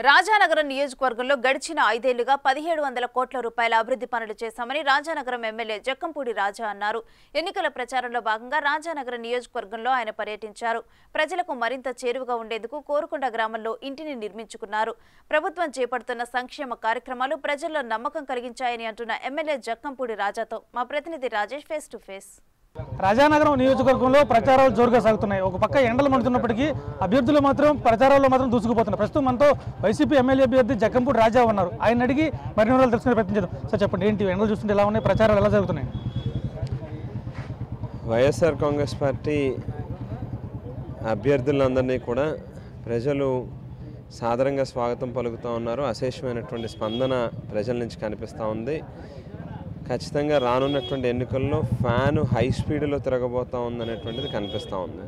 రాజానగరం నియోజకవర్గంలో గడిచిన 5 ఏళ్లుగా 1700 కోట్ల రూపాయల అభివృద్ధి పనులు చేశామని రాజానగరం ఎమ్మెల్యే జక్కంపూడి రాజా అన్నారు. ఎన్నికల ప్రచారంలో భాగంగా రాజానగరం నియోజకవర్గంలో ఆయన పర్యటించారు. ప్రజలకు మరింత చేరువగా ఉండేందుకు కోరుకొండ గ్రామంలో ఇంటిని నిర్మించుకున్నారు. ప్రభుత్వం చేపడుతున్న సంక్షేమ కార్యక్రమాలు ప్రజల్లో నమ్మకం కలిగించాయని అంటున్న ఎమ్మెల్యే జక్కంపూడి రాజాతో మా ప్రతినిధి Rajesh face to face. Rajanagaram నియోజకవర్గంలో ప్రచారాలు జోరుగా సాగుతున్నాయి. ఒక పక్క ఎండలు మండుతున్నప్పటికీ అభ్యర్థులు మాత్రం ప్రచారాల్లో మాత్రం దూసుకుపోతున్నారు. ప్రస్తుతం మనతో వైసీపీ ఎమ్మెల్యే అభ్యర్థి జక్కంపూడి రాజా ఉన్నారు. ఆయన అడిగి మరిన్ని వివరాలు తెలుసుకునే ప్రయత్నం చేద్దాం. సార్ చెప్పండి, ఏంటి ఎండలు చూస్తుంటే ఎలా ఉన్నాయి, ప్రచారాలు ఎలా జరుగుతున్నాయి? వైఎస్ఆర్ కాంగ్రెస్ పార్టీ అభ్యర్థులందరినీ కూడా ప్రజలు సాదరంగా స్వాగతం పలుకుతూ ఉన్నారు. అశేషమైనటువంటి స్పందన ప్రజల నుంచి కనిపిస్తూ ఉంది. ఖచ్చితంగా రానున్నటువంటి ఎన్నికల్లో ఫ్యాను హై స్పీడ్లో తిరగబోతూ ఉందనేటువంటిది కనిపిస్తూ ఉంది.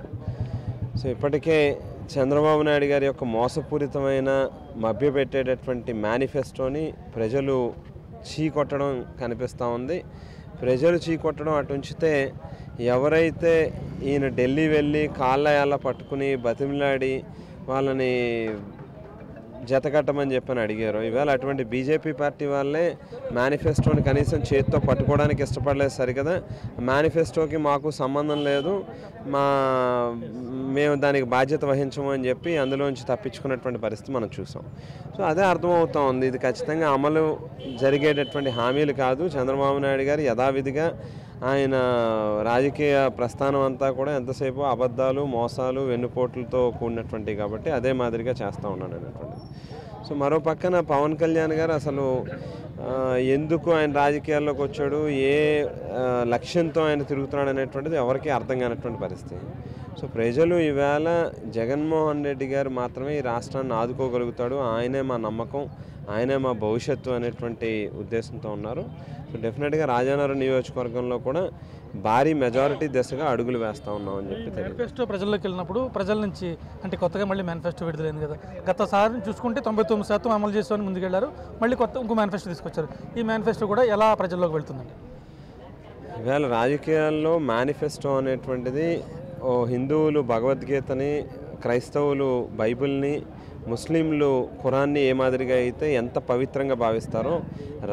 సో ఇప్పటికే చంద్రబాబు నాయుడు గారి యొక్క మోసపూరితమైన మభ్యపెట్టేటటువంటి మేనిఫెస్టోని ప్రజలు చీకొట్టడం కనిపిస్తూ ఉంది. ప్రజలు చీకొట్టడం అటు ఉంచితే ఎవరైతే ఈయన ఢిల్లీ వెళ్ళి కాళ్ళ పట్టుకుని బతిమిలాడి వాళ్ళని జతకట్టమని చెప్పని అడిగారు, ఇవాళ అటువంటి బీజేపీ పార్టీ వాళ్ళే మేనిఫెస్టోని కనీసం చేతితో పట్టుకోవడానికి ఇష్టపడలేదు. సరికదా, మేనిఫెస్టోకి మాకు సంబంధం లేదు, మేము దానికి బాధ్యత వహించము అని చెప్పి అందులోంచి తప్పించుకున్నటువంటి పరిస్థితి మనం చూసాం. సో అదే అర్థమవుతా ఉంది, ఇది ఖచ్చితంగా అమలు జరిగేటటువంటి హామీలు కాదు. చంద్రబాబు నాయుడు గారు యథావిధిగా ఆయన రాజకీయ ప్రస్థానం అంతా కూడా ఎంతసేపు అబద్ధాలు, మోసాలు, వెన్నుపోట్లతో కూడినటువంటి కాబట్టి అదే మాదిరిగా చేస్తూ ఉన్నాడు అనేటువంటిది. సో మరో పక్కన పవన్ కళ్యాణ్ గారు అసలు ఎందుకు ఆయన రాజకీయాల్లోకి వచ్చాడు, ఏ లక్ష్యంతో ఆయన తిరుగుతున్నాడు అనేటువంటిది ఎవరికీ అర్థం కానటువంటి పరిస్థితి. సో ప్రజలు ఈవేళ జగన్మోహన్ రెడ్డి గారు మాత్రమే ఈ రాష్ట్రాన్ని ఆదుకోగలుగుతాడు, ఆయనే మా నమ్మకం, ఆయనే మా భవిష్యత్తు అనేటువంటి ఉద్దేశంతో ఉన్నారు. సో డెఫినెట్గా రాజానగరం నియోజకవర్గంలో కూడా భారీ మెజారిటీ దిశగా అడుగులు వేస్తూ ఉన్నామని చెప్పి మేనిఫెస్టో ప్రజల్లోకి వెళ్ళినప్పుడు ప్రజల నుంచి అంటే కొత్తగా మళ్ళీ మేనిఫెస్టో విడుదలైంది కదా, గతసారి చూసుకుంటే 99% అమలు చేస్తామని ముందుకెళ్లారు, మళ్ళీ ఇంకో మేనిఫెస్టో తీసుకొచ్చారు. ఈ మేనిఫెస్టో కూడా ఎలా ప్రజల్లోకి వెళ్తుందండి? ఇవాళ రాజకీయాల్లో మేనిఫెస్టో అనేటువంటిది హిందువులు భగవద్గీతని, క్రైస్తవులు బైబిల్ని, ముస్లింలు ఖురాన్ని ఏ మాదిరిగా అయితే ఎంత పవిత్రంగా భావిస్తారో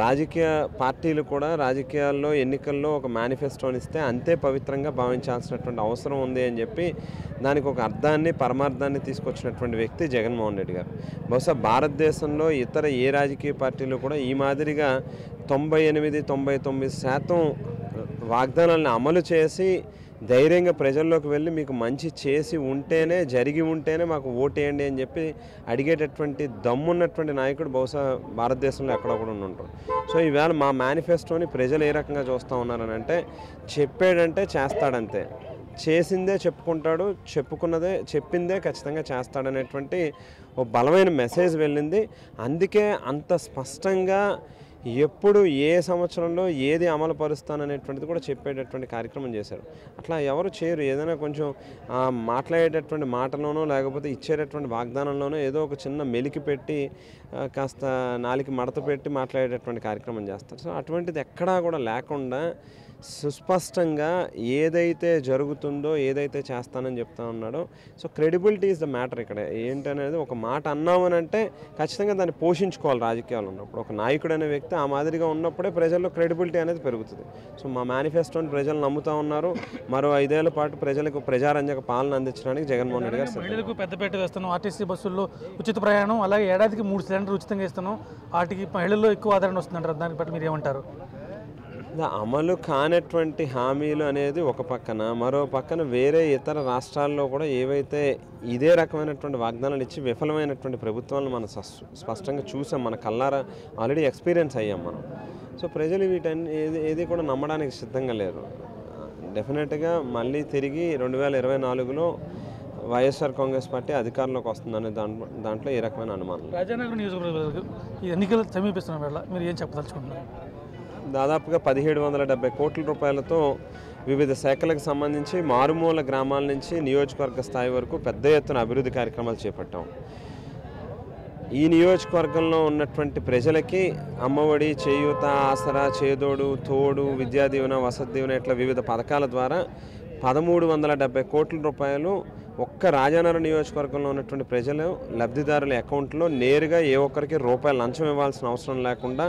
రాజకీయ పార్టీలు కూడా రాజకీయాల్లో ఎన్నికల్లో ఒక మేనిఫెస్టోని ఇస్తే అంతే పవిత్రంగా భావించాల్సినటువంటి అవసరం ఉంది అని చెప్పి దానికి ఒక అర్థాన్ని, పరమార్థాన్ని తీసుకొచ్చినటువంటి వ్యక్తి జగన్మోహన్ రెడ్డి గారు. బహుశా భారతదేశంలో ఇతర ఏ రాజకీయ పార్టీలు కూడా ఈ మాదిరిగా 98-99% వాగ్దానాలను అమలు చేసి ధైర్యంగా ప్రజల్లోకి వెళ్ళి మీకు మంచి చేసి ఉంటేనే, జరిగి ఉంటేనే మాకు ఓటేయండి అని చెప్పి అడిగేటటువంటి దమ్మున్నటువంటి నాయకుడు బహుశా భారతదేశంలో ఎక్కడో కూడా ఉంటారు. సో ఈవేళ మా మేనిఫెస్టోని ప్రజలు ఏ రకంగా చూస్తూ ఉన్నారని అంటే, చెప్పాడంటే చేస్తాడంతే, చేసిందే చెప్పుకుంటాడు, చెప్పిందే ఖచ్చితంగా చేస్తాడనేటువంటి ఒక బలమైన మెసేజ్ వెళ్ళింది. అందుకే అంత స్పష్టంగా ఎప్పుడు ఏ సంవత్సరంలో ఏది అమలు పరుస్తాననేటువంటిది కూడా చెప్పేటటువంటి కార్యక్రమం చేశారు. అట్లా ఎవరు చేయరు. ఏదైనా కొంచెం మాట్లాడేటటువంటి మాటలోనో లేకపోతే ఇచ్చేటటువంటి వాగ్దానంలోనో ఏదో ఒక చిన్న మెలికి పెట్టి కాస్త నాలికి మడత పెట్టి మాట్లాడేటటువంటి కార్యక్రమం చేస్తారు. సో అటువంటిది ఎక్కడా కూడా లేకుండా సుస్పష్టంగా ఏదైతే జరుగుతుందో, ఏదైతే చేస్తానని చెప్తా ఉన్నాడో, so credibility is the matter. ఇక్కడ ఏంటనేది, ఒక మాట అన్నామని అంటే ఖచ్చితంగా దాన్ని పోషించుకోవాలి. రాజకీయాలు ఉన్నప్పుడు ఒక నాయకుడు అనే వ్యక్తి ఆ మాదిరిగా ఉన్నప్పుడే ప్రజల్లో క్రెడిబిలిటీ అనేది పెరుగుతుంది. సో మా మేనిఫెస్టోని ప్రజలు నమ్ముతూ ఉన్నారు. మరో 5 ఏళ్ల పాటు ప్రజలకు ప్రజారంజక పాలన అందించడానికి జగన్మోహన్ రెడ్డి గారు మహిళలకు పెద్దపేట వేస్తున్నాం, ఆర్టీసీ బస్సుల్లో ఉచిత ప్రయాణం, అలాగే ఏడాదికి 3 సిలిండర్లు ఉచితంగా ఇస్తున్నాం, వాటికి మహిళల్లో ఎక్కువ ఆదరణ వస్తుందంటారు. దాని పట్ల మీరు ఏమంటారు? అమలు కానటువంటి హామీలు అనేది ఒక పక్కన, మరో పక్కన వేరే ఇతర రాష్ట్రాల్లో కూడా ఏవైతే ఇదే రకమైనటువంటి వాగ్దానాలు ఇచ్చి విఫలమైనటువంటి ప్రభుత్వాలను మనం స్పష్టంగా చూసాం, మన కళ్ళారా ఆల్రెడీ ఎక్స్పీరియన్స్ అయ్యాం మనం. సో ప్రజలు వీటన్ని ఏది కూడా నమ్మడానికి సిద్ధంగా లేరు. డెఫినెట్గా మళ్ళీ తిరిగి 2024లో వైఎస్ఆర్ కాంగ్రెస్ పార్టీ అధికారంలోకి వస్తుందనే దాంట్లో ఏ రకమైన అనుమానం. రాజానగరం నియోజకవర్గం ఈ ఎన్నికలు సమీపిస్తున్న వేళ మీరు ఏం చెప్పదలుచుకుంటున్నారు? దాదాపుగా 1770 కోట్ల రూపాయలతో వివిధ శాఖలకు సంబంధించి మారుమూల గ్రామాల నుంచి నియోజకవర్గ స్థాయి వరకు పెద్ద ఎత్తున అభివృద్ధి కార్యక్రమాలు చేపట్టాం. ఈ నియోజకవర్గంలో ఉన్నటువంటి ప్రజలకి అమ్మఒడి, చేయూత, ఆసరా, చేదోడు, తోడు, విద్యా దీవెన, వసతి దీవెన ఇట్లా వివిధ పథకాల ద్వారా 1370 కోట్ల రూపాయలు ఒక్క రాజానగరం నియోజకవర్గంలో ఉన్నటువంటి ప్రజలు లబ్ధిదారుల అకౌంట్లో నేరుగా ఏ ఒక్కరికి రూపాయలు లంచం ఇవ్వాల్సిన అవసరం లేకుండా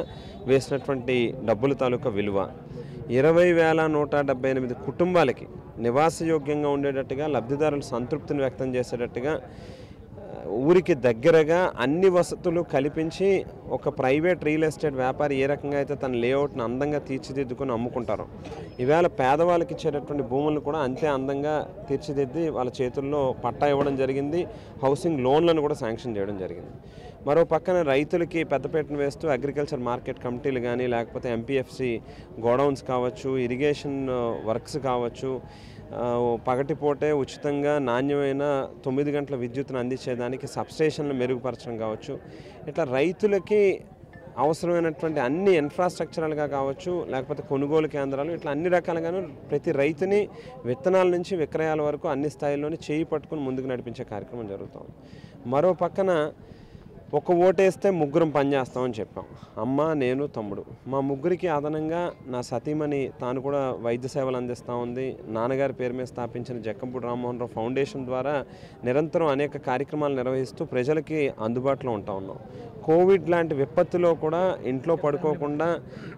వేసినటువంటి డబ్బుల తాలూకా విలువ 20,178 కుటుంబాలకి నివాసయోగ్యంగా ఉండేటట్టుగా లబ్ధిదారులు సంతృప్తిని వ్యక్తం చేసేటట్టుగా ఊరికి దగ్గరగా అన్ని వసతులు కల్పించి ఒక ప్రైవేట్ రియల్ ఎస్టేట్ వ్యాపారి ఏ రకంగా అయితే తన లేఅవుట్ని అందంగా తీర్చిదిద్దుకొని అమ్ముకుంటారో ఈవేళ పేదవాళ్ళకి ఇచ్చేటటువంటి భూములను కూడా అంతే అందంగా తీర్చిదిద్ది వాళ్ళ చేతుల్లో పట్టా ఇవ్వడం జరిగింది. హౌసింగ్ లోన్లను కూడా శాంక్షన్ చేయడం జరిగింది. మరో పక్కన రైతులకి పెద్దపీటను వేస్తూ అగ్రికల్చర్ మార్కెట్ కమిటీలు కానీ లేకపోతే ఎంపీఎఫ్సి గోడౌన్స్ కావచ్చు, ఇరిగేషన్ వర్క్స్ కావచ్చు, పగటిపూటే ఉచితంగా నాణ్యమైన 9 గంటల విద్యుత్తును అందించేదానికి సబ్స్టేషన్లు మెరుగుపరచడం కావచ్చు, ఇట్లా రైతులకి అవసరమైనటువంటి అన్ని ఇన్ఫ్రాస్ట్రక్చరల్గా కావచ్చు లేకపోతే కొనుగోలు కేంద్రాలు ఇట్లా అన్ని రకాలుగాను ప్రతి రైతుని విత్తనాల నుంచి విక్రయాల వరకు అన్ని స్థాయిల్లోని చేయి పట్టుకుని ముందుకు నడిపించే కార్యక్రమం జరుగుతుంది. మరో పక్కన ఒక ఓటేస్తే ముగ్గురం పనిచేస్తామని చెప్పాం. అమ్మ, నేను, తమ్ముడు మా ముగ్గురికి అదనంగా నా సతీమణి తాను కూడా వైద్య సేవలు అందిస్తూ ఉంది. నాన్నగారి పేరు మీద స్థాపించిన జక్కంపూడి రామ్మోహన్ రావు ఫౌండేషన్ ద్వారా నిరంతరం అనేక కార్యక్రమాలు నిర్వహిస్తూ ప్రజలకి అందుబాటులో ఉంటా ఉన్నాం. కోవిడ్ లాంటి విపత్తులో కూడా ఇంట్లో పడుకోకుండా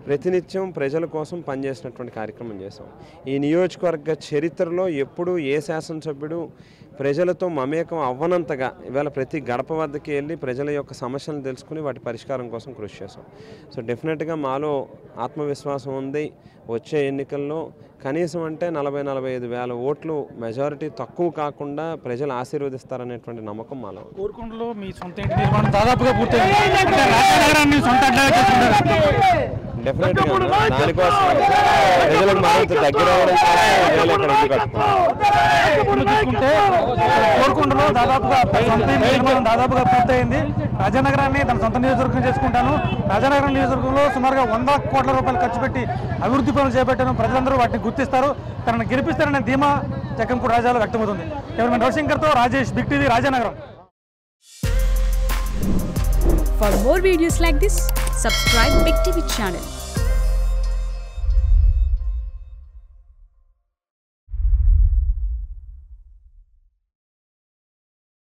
ప్రతినిత్యం ప్రజల కోసం పనిచేసినటువంటి కార్యక్రమం చేశాం. ఈ నియోజకవర్గ చరిత్రలో ఎప్పుడూ ఏ శాసనసభ్యుడు ప్రజలతో మమేకం అవ్వనంతగా ఇవాళ ప్రతి గడప వద్దకి వెళ్ళి ప్రజల యొక్క సమస్యలను తెలుసుకుని వాటి పరిష్కారం కోసం కృషి చేశాం. సో డెఫినెట్గా మాలో ఆత్మవిశ్వాసం ఉంది. వచ్చే ఎన్నికల్లో కనీసం అంటే 40-45 వేల ఓట్లు మెజారిటీ తక్కువ కాకుండా ప్రజలు ఆశీర్వదిస్తారనేటువంటి నమ్మకం మాలో. కోరుకొండలో మీ సొంత ఇంటి నిర్మాణం దాదాపుగా పూర్తయింది. రాజానగరాన్ని సొంత డెఫినెట్గా దానికోసం ప్రజలకు మరింత దగ్గర చూసుకుంటే కోరుకొండలో దాదాపుగా సొంత ఇంటి నిర్మాణం దాదాపుగా పూర్తయింది. రాజానగరాన్ని తన సొంత నియోజకవర్గం చేసుకుంటాను. రాజానగరం నియోజకవర్గంలో సుమారుగా 100 కోట్ల రూపాయలు ఖర్చు పెట్టి అభివృద్ధి పనులు చేపట్టాను. ప్రజలందరూ వాటిని గుర్తిస్తారు. తనను గెలిపిస్తారనే ధీమా జక్కంపూడి రాజాలో వ్యక్తమవుతుంది. కెమెరామెన్ రవిశంకర్తో Rajesh, big TV, Rajanagaram. For more videos like this, subscribe Big TV channel.